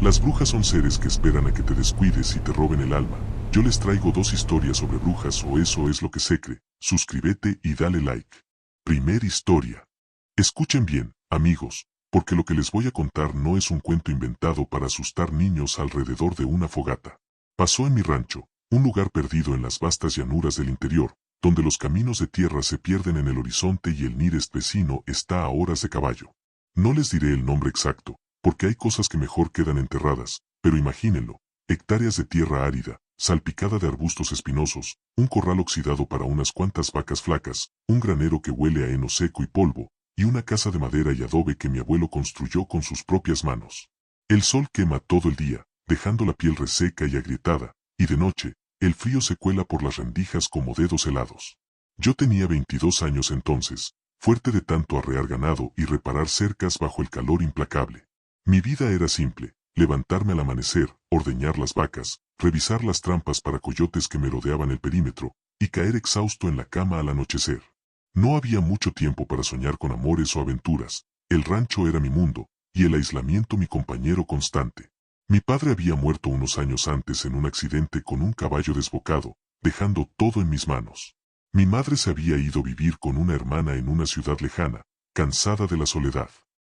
Las brujas son seres que esperan a que te descuides y te roben el alma. Yo les traigo dos historias sobre brujas, o eso es lo que se cree. Suscríbete y dale like. Primera historia. Escuchen bien, amigos, porque lo que les voy a contar no es un cuento inventado para asustar niños alrededor de una fogata. Pasó en mi rancho, un lugar perdido en las vastas llanuras del interior, donde los caminos de tierra se pierden en el horizonte y el nearest vecino está a horas de caballo. No les diré el nombre exacto, porque hay cosas que mejor quedan enterradas, pero imagínenlo, hectáreas de tierra árida, salpicada de arbustos espinosos, un corral oxidado para unas cuantas vacas flacas, un granero que huele a heno seco y polvo, y una casa de madera y adobe que mi abuelo construyó con sus propias manos. El sol quema todo el día, dejando la piel reseca y agrietada, y de noche, el frío se cuela por las rendijas como dedos helados. Yo tenía 22 años entonces, fuerte de tanto arrear ganado y reparar cercas bajo el calor implacable. Mi vida era simple: levantarme al amanecer, ordeñar las vacas, revisar las trampas para coyotes que merodeaban el perímetro, y caer exhausto en la cama al anochecer. No había mucho tiempo para soñar con amores o aventuras. El rancho era mi mundo, y el aislamiento mi compañero constante. Mi padre había muerto unos años antes en un accidente con un caballo desbocado, dejando todo en mis manos. Mi madre se había ido a vivir con una hermana en una ciudad lejana, cansada de la soledad.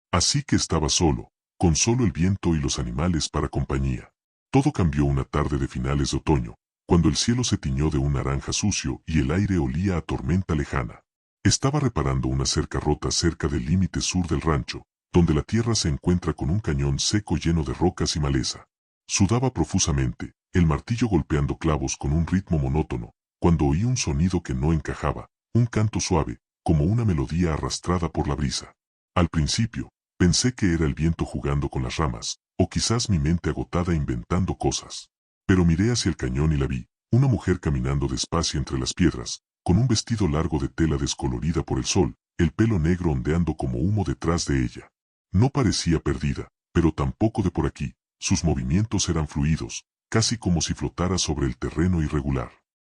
Así que estaba solo, con solo el viento y los animales para compañía. Todo cambió una tarde de finales de otoño, cuando el cielo se tiñó de un naranja sucio y el aire olía a tormenta lejana. Estaba reparando una cerca rota cerca del límite sur del rancho, donde la tierra se encuentra con un cañón seco lleno de rocas y maleza. Sudaba profusamente, el martillo golpeando clavos con un ritmo monótono, cuando oí un sonido que no encajaba, un canto suave, como una melodía arrastrada por la brisa. Al principio, pensé que era el viento jugando con las ramas, o quizás mi mente agotada inventando cosas. Pero miré hacia el cañón y la vi, una mujer caminando despacio entre las piedras, con un vestido largo de tela descolorida por el sol, el pelo negro ondeando como humo detrás de ella. No parecía perdida, pero tampoco de por aquí. Sus movimientos eran fluidos, casi como si flotara sobre el terreno irregular.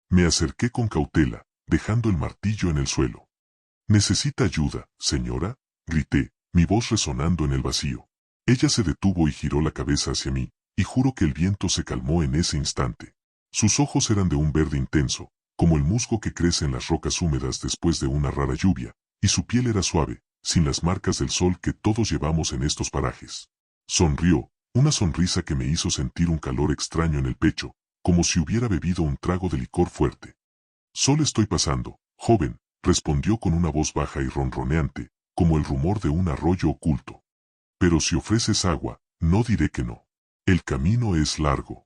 Me acerqué con cautela, dejando el martillo en el suelo. —¿Necesita ayuda, señora? —grité, mi voz resonando en el vacío. Ella se detuvo y giró la cabeza hacia mí, y juro que el viento se calmó en ese instante. Sus ojos eran de un verde intenso, como el musgo que crece en las rocas húmedas después de una rara lluvia, y su piel era suave, sin las marcas del sol que todos llevamos en estos parajes. Sonrió, una sonrisa que me hizo sentir un calor extraño en el pecho, como si hubiera bebido un trago de licor fuerte. —Solo estoy pasando, joven —respondió con una voz baja y ronroneante, como el rumor de un arroyo oculto—. Pero si ofreces agua, no diré que no. El camino es largo.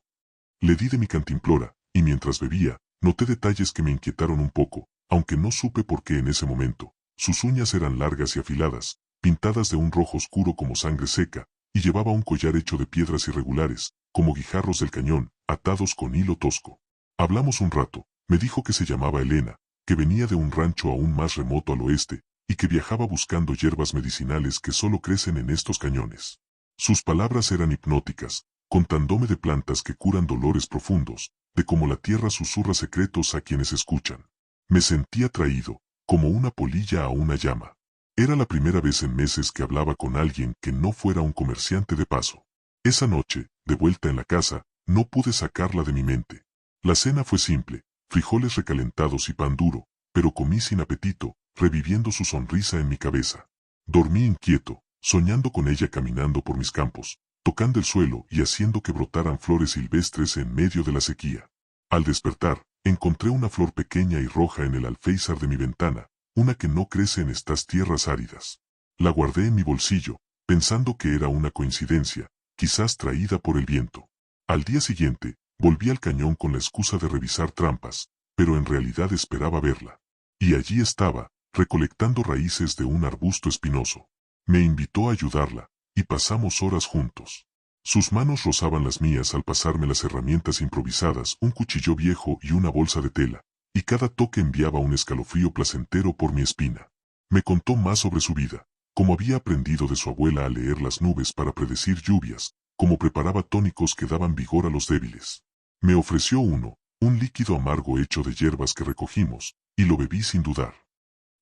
Le di de mi cantimplora, y mientras bebía, noté detalles que me inquietaron un poco, aunque no supe por qué en ese momento. Sus uñas eran largas y afiladas, pintadas de un rojo oscuro como sangre seca, y llevaba un collar hecho de piedras irregulares, como guijarros del cañón, atados con hilo tosco. Hablamos un rato. Me dijo que se llamaba Elena, que venía de un rancho aún más remoto al oeste, y que viajaba buscando hierbas medicinales que solo crecen en estos cañones. Sus palabras eran hipnóticas, contándome de plantas que curan dolores profundos, de cómo la tierra susurra secretos a quienes escuchan. Me sentí atraído, como una polilla a una llama. Era la primera vez en meses que hablaba con alguien que no fuera un comerciante de paso. Esa noche, de vuelta en la casa, no pude sacarla de mi mente. La cena fue simple: frijoles recalentados y pan duro, pero comí sin apetito, reviviendo su sonrisa en mi cabeza. Dormí inquieto, soñando con ella caminando por mis campos, tocando el suelo y haciendo que brotaran flores silvestres en medio de la sequía. Al despertar, encontré una flor pequeña y roja en el alféizar de mi ventana, una que no crece en estas tierras áridas. La guardé en mi bolsillo, pensando que era una coincidencia, quizás traída por el viento. Al día siguiente, volví al cañón con la excusa de revisar trampas, pero en realidad esperaba verla. Y allí estaba, recolectando raíces de un arbusto espinoso. Me invitó a ayudarla, y pasamos horas juntos. Sus manos rozaban las mías al pasarme las herramientas improvisadas, un cuchillo viejo y una bolsa de tela, y cada toque enviaba un escalofrío placentero por mi espina. Me contó más sobre su vida, cómo había aprendido de su abuela a leer las nubes para predecir lluvias, cómo preparaba tónicos que daban vigor a los débiles. Me ofreció uno, un líquido amargo hecho de hierbas que recogimos, y lo bebí sin dudar.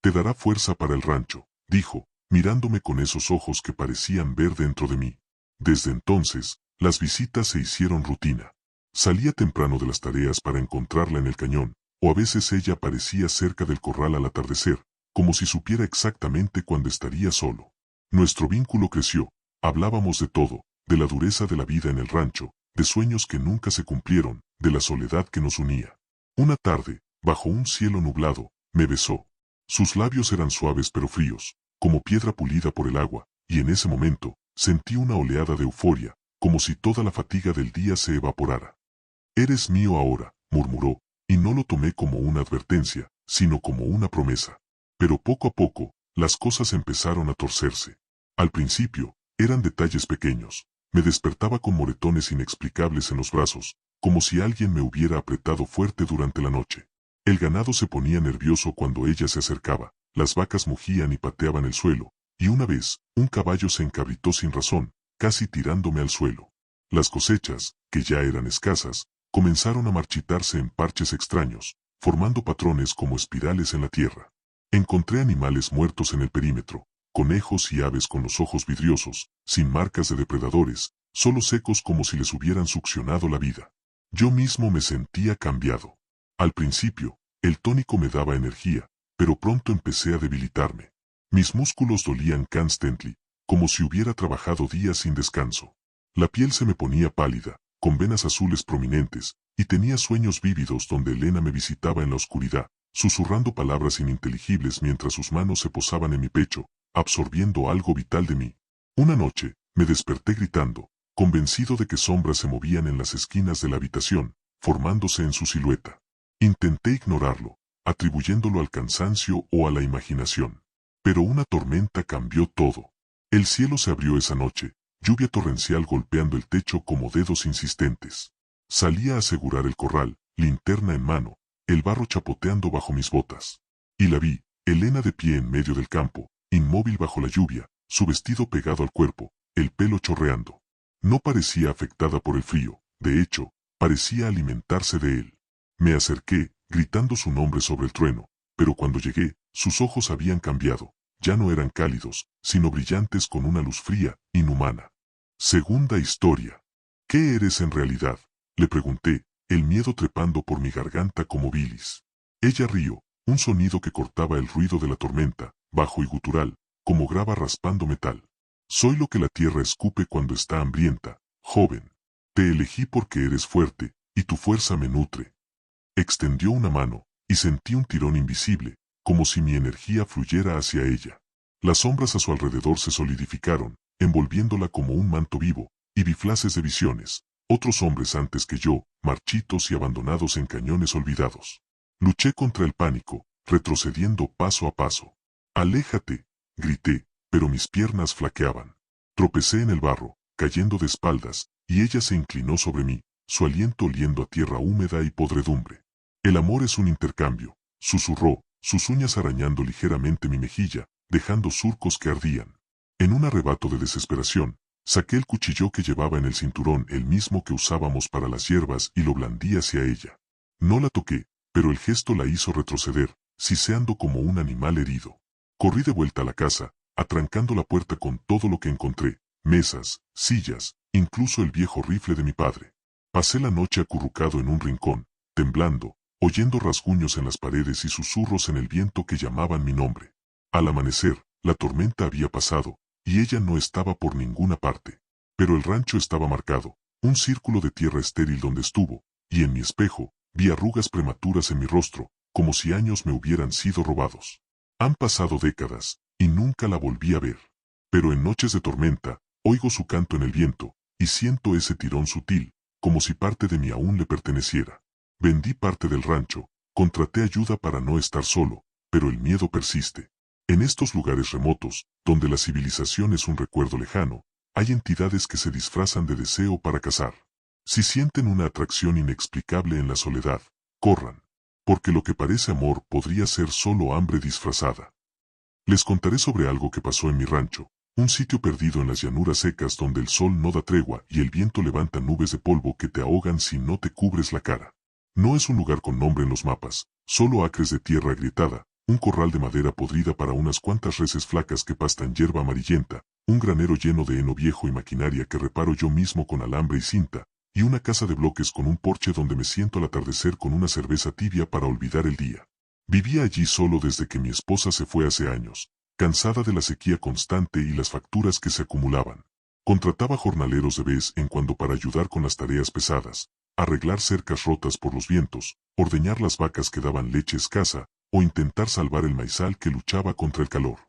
—Te dará fuerza para el rancho —dijo, mirándome con esos ojos que parecían ver dentro de mí. Desde entonces, Las visitas se hicieron rutina. Salía temprano de las tareas para encontrarla en el cañón, o a veces ella aparecía cerca del corral al atardecer, como si supiera exactamente cuándo estaría solo. Nuestro vínculo creció, hablábamos de todo, de la dureza de la vida en el rancho, de sueños que nunca se cumplieron, de la soledad que nos unía. Una tarde, bajo un cielo nublado, me besó. Sus labios eran suaves pero fríos, como piedra pulida por el agua, y en ese momento, sentí una oleada de euforia, como si toda la fatiga del día se evaporara. «Eres mío ahora», murmuró, y no lo tomé como una advertencia, sino como una promesa. Pero poco a poco, las cosas empezaron a torcerse. Al principio, eran detalles pequeños. Me despertaba con moretones inexplicables en los brazos, como si alguien me hubiera apretado fuerte durante la noche. El ganado se ponía nervioso cuando ella se acercaba, las vacas mugían y pateaban el suelo, y una vez, un caballo se encabritó sin razón, casi tirándome al suelo. Las cosechas, que ya eran escasas, comenzaron a marchitarse en parches extraños, formando patrones como espirales en la tierra. Encontré animales muertos en el perímetro, conejos y aves con los ojos vidriosos, sin marcas de depredadores, solo secos como si les hubieran succionado la vida. Yo mismo me sentía cambiado. Al principio, el tónico me daba energía, pero pronto empecé a debilitarme. Mis músculos dolían constantemente, como si hubiera trabajado días sin descanso. La piel se me ponía pálida, con venas azules prominentes, y tenía sueños vívidos donde Elena me visitaba en la oscuridad, susurrando palabras ininteligibles mientras sus manos se posaban en mi pecho, absorbiendo algo vital de mí. Una noche, me desperté gritando, convencido de que sombras se movían en las esquinas de la habitación, formándose en su silueta. Intenté ignorarlo, atribuyéndolo al cansancio o a la imaginación. Pero una tormenta cambió todo. El cielo se abrió esa noche, lluvia torrencial golpeando el techo como dedos insistentes. Salí a asegurar el corral, linterna en mano, el barro chapoteando bajo mis botas. Y la vi, Elena de pie en medio del campo, inmóvil bajo la lluvia, su vestido pegado al cuerpo, el pelo chorreando. No parecía afectada por el frío, de hecho, parecía alimentarse de él. Me acerqué, gritando su nombre sobre el trueno, pero cuando llegué, sus ojos habían cambiado, ya no eran cálidos, sino brillantes con una luz fría, inhumana. Segunda historia. ¿Qué eres en realidad?, le pregunté, el miedo trepando por mi garganta como bilis. Ella rió, un sonido que cortaba el ruido de la tormenta, bajo y gutural, como grava raspando metal. Soy lo que la tierra escupe cuando está hambrienta, joven. Te elegí porque eres fuerte, y tu fuerza me nutre. Extendió una mano, y sentí un tirón invisible, como si mi energía fluyera hacia ella. Las sombras a su alrededor se solidificaron, envolviéndola como un manto vivo, y vi flashes de visiones, otros hombres antes que yo, marchitos y abandonados en cañones olvidados. Luché contra el pánico, retrocediendo paso a paso. «Aléjate», grité, pero mis piernas flaqueaban. Tropecé en el barro, cayendo de espaldas, y ella se inclinó sobre mí, su aliento oliendo a tierra húmeda y podredumbre. «El amor es un intercambio», susurró, sus uñas arañando ligeramente mi mejilla, dejando surcos que ardían. En un arrebato de desesperación, saqué el cuchillo que llevaba en el cinturón, el mismo que usábamos para las hierbas, y lo blandí hacia ella. No la toqué, pero el gesto la hizo retroceder, siseando como un animal herido. Corrí de vuelta a la casa, atrancando la puerta con todo lo que encontré, mesas, sillas, incluso el viejo rifle de mi padre. Pasé la noche acurrucado en un rincón, temblando, oyendo rasguños en las paredes y susurros en el viento que llamaban mi nombre. Al amanecer, la tormenta había pasado, y ella no estaba por ninguna parte. Pero el rancho estaba marcado, un círculo de tierra estéril donde estuvo, y en mi espejo, vi arrugas prematuras en mi rostro, como si años me hubieran sido robados. Han pasado décadas, y nunca la volví a ver. Pero en noches de tormenta, oigo su canto en el viento, y siento ese tirón sutil, como si parte de mí aún le perteneciera. Vendí parte del rancho, contraté ayuda para no estar solo, pero el miedo persiste. En estos lugares remotos, donde la civilización es un recuerdo lejano, hay entidades que se disfrazan de deseo para cazar. Si sienten una atracción inexplicable en la soledad, corran, porque lo que parece amor podría ser solo hambre disfrazada. Les contaré sobre algo que pasó en mi rancho, un sitio perdido en las llanuras secas donde el sol no da tregua y el viento levanta nubes de polvo que te ahogan si no te cubres la cara. No es un lugar con nombre en los mapas, solo acres de tierra agrietada, un corral de madera podrida para unas cuantas reses flacas que pastan hierba amarillenta, un granero lleno de heno viejo y maquinaria que reparo yo mismo con alambre y cinta, y una casa de bloques con un porche donde me siento al atardecer con una cerveza tibia para olvidar el día. Vivía allí solo desde que mi esposa se fue hace años, cansada de la sequía constante y las facturas que se acumulaban. Contrataba jornaleros de vez en cuando para ayudar con las tareas pesadas, arreglar cercas rotas por los vientos, ordeñar las vacas que daban leche escasa, o intentar salvar el maizal que luchaba contra el calor.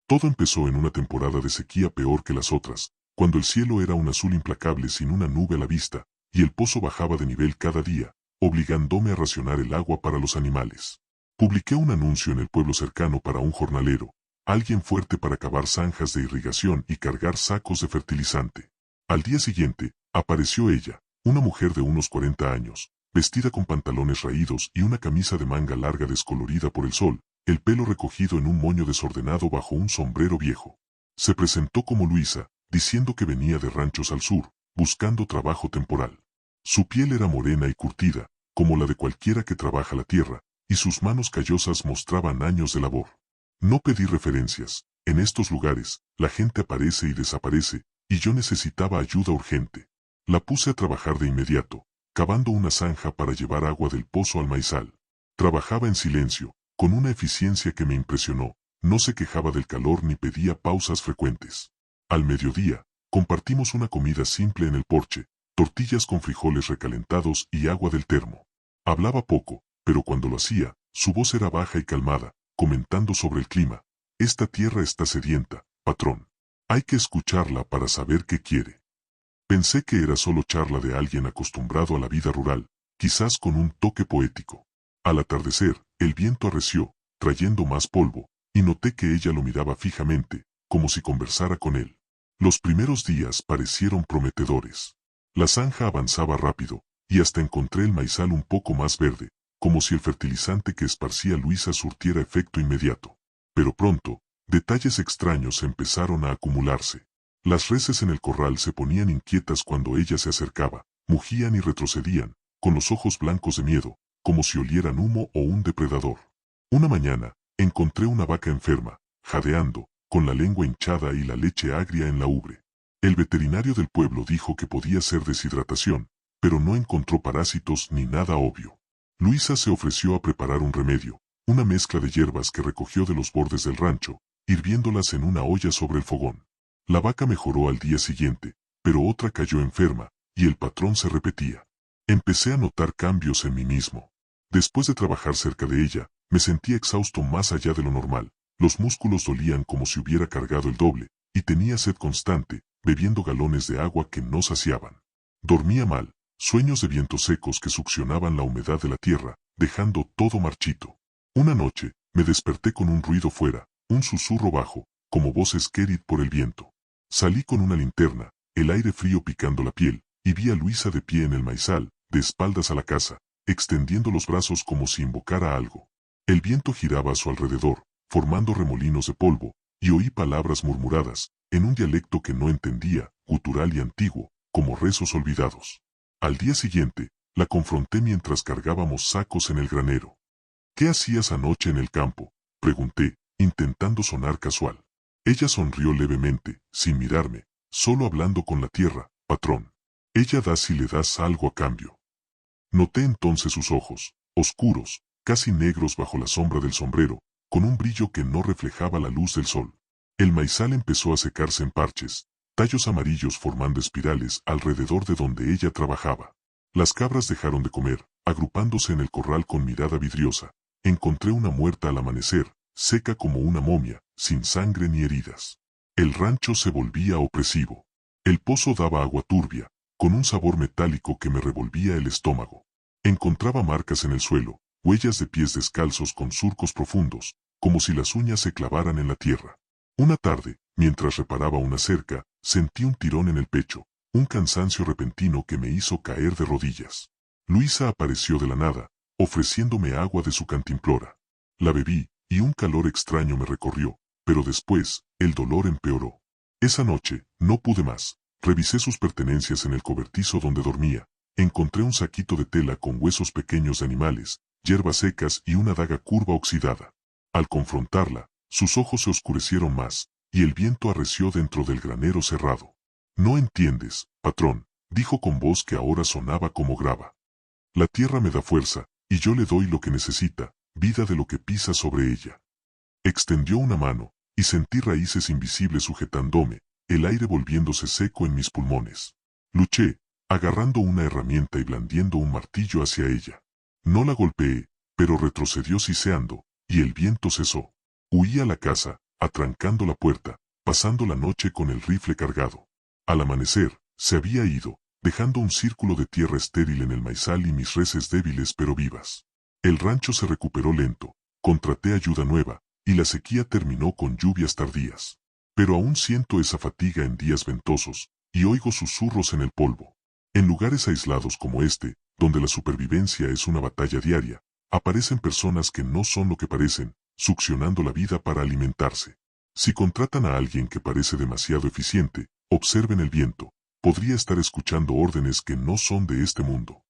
Todo empezó en una temporada de sequía peor que las otras, cuando el cielo era un azul implacable sin una nube a la vista, y el pozo bajaba de nivel cada día, obligándome a racionar el agua para los animales. Publiqué un anuncio en el pueblo cercano para un jornalero, alguien fuerte para cavar zanjas de irrigación y cargar sacos de fertilizante. Al día siguiente, apareció ella, una mujer de unos 40 años, vestida con pantalones raídos y una camisa de manga larga descolorida por el sol, el pelo recogido en un moño desordenado bajo un sombrero viejo. Se presentó como Luisa, diciendo que venía de ranchos al sur, buscando trabajo temporal. Su piel era morena y curtida, como la de cualquiera que trabaja la tierra, y sus manos callosas mostraban años de labor. No pedí referencias, en estos lugares, la gente aparece y desaparece, y yo necesitaba ayuda urgente. La puse a trabajar de inmediato, cavando una zanja para llevar agua del pozo al maizal. Trabajaba en silencio, con una eficiencia que me impresionó, no se quejaba del calor ni pedía pausas frecuentes. Al mediodía, compartimos una comida simple en el porche, tortillas con frijoles recalentados y agua del termo. Hablaba poco, pero cuando lo hacía, su voz era baja y calmada, comentando sobre el clima. Esta tierra está sedienta, patrón. Hay que escucharla para saber qué quiere. Pensé que era solo charla de alguien acostumbrado a la vida rural, quizás con un toque poético. Al atardecer, el viento arreció, trayendo más polvo, y noté que ella lo miraba fijamente, como si conversara con él. Los primeros días parecieron prometedores. La zanja avanzaba rápido, y hasta encontré el maizal un poco más verde, como si el fertilizante que esparcía Luisa surtiera efecto inmediato. Pero pronto, detalles extraños empezaron a acumularse. Las reses en el corral se ponían inquietas cuando ella se acercaba, mugían y retrocedían, con los ojos blancos de miedo, como si olieran humo o un depredador. Una mañana, encontré una vaca enferma, jadeando, con la lengua hinchada y la leche agria en la ubre. El veterinario del pueblo dijo que podía ser deshidratación, pero no encontró parásitos ni nada obvio. Luisa se ofreció a preparar un remedio, una mezcla de hierbas que recogió de los bordes del rancho, hirviéndolas en una olla sobre el fogón. La vaca mejoró al día siguiente, pero otra cayó enferma, y el patrón se repetía. Empecé a notar cambios en mí mismo. Después de trabajar cerca de ella, me sentía exhausto más allá de lo normal, los músculos dolían como si hubiera cargado el doble, y tenía sed constante, bebiendo galones de agua que no saciaban. Dormía mal, sueños de vientos secos que succionaban la humedad de la tierra, dejando todo marchito. Una noche, me desperté con un ruido fuera, un susurro bajo, como voces querid por el viento. Salí con una linterna, el aire frío picando la piel, y vi a Luisa de pie en el maizal, de espaldas a la casa, extendiendo los brazos como si invocara algo. El viento giraba a su alrededor, formando remolinos de polvo, y oí palabras murmuradas, en un dialecto que no entendía, gutural y antiguo, como rezos olvidados. Al día siguiente, la confronté mientras cargábamos sacos en el granero. ¿Qué hacías anoche en el campo?, pregunté, intentando sonar casual. Ella sonrió levemente, sin mirarme, solo hablando con la tierra, patrón. Ella da si le das algo a cambio. Noté entonces sus ojos, oscuros, casi negros bajo la sombra del sombrero, con un brillo que no reflejaba la luz del sol. El maizal empezó a secarse en parches, tallos amarillos formando espirales alrededor de donde ella trabajaba. Las cabras dejaron de comer, agrupándose en el corral con mirada vidriosa. Encontré una muerta al amanecer, seca como una momia, sin sangre ni heridas. El rancho se volvía opresivo. El pozo daba agua turbia, con un sabor metálico que me revolvía el estómago. Encontraba marcas en el suelo, huellas de pies descalzos con surcos profundos, como si las uñas se clavaran en la tierra. Una tarde, mientras reparaba una cerca, sentí un tirón en el pecho, un cansancio repentino que me hizo caer de rodillas. Luisa apareció de la nada, ofreciéndome agua de su cantimplora. La bebí, y un calor extraño me recorrió, pero después, el dolor empeoró. Esa noche, no pude más. Revisé sus pertenencias en el cobertizo donde dormía. Encontré un saquito de tela con huesos pequeños de animales, hierbas secas y una daga curva oxidada. Al confrontarla, sus ojos se oscurecieron más, y el viento arreció dentro del granero cerrado. No entiendes, patrón, dijo con voz que ahora sonaba como grava. La tierra me da fuerza, y yo le doy lo que necesita, vida de lo que pisa sobre ella. Extendió una mano, y sentí raíces invisibles sujetándome, el aire volviéndose seco en mis pulmones. Luché, agarrando una herramienta y blandiendo un martillo hacia ella. No la golpeé, pero retrocedió siseando, y el viento cesó. Huí a la casa, atrancando la puerta, pasando la noche con el rifle cargado. Al amanecer, se había ido, dejando un círculo de tierra estéril en el maizal y mis reses débiles pero vivas. El rancho se recuperó lento, contraté ayuda nueva, y la sequía terminó con lluvias tardías. Pero aún siento esa fatiga en días ventosos, y oigo susurros en el polvo. En lugares aislados como este, donde la supervivencia es una batalla diaria, aparecen personas que no son lo que parecen, succionando la vida para alimentarse. Si contratan a alguien que parece demasiado eficiente, observen el viento, podría estar escuchando órdenes que no son de este mundo.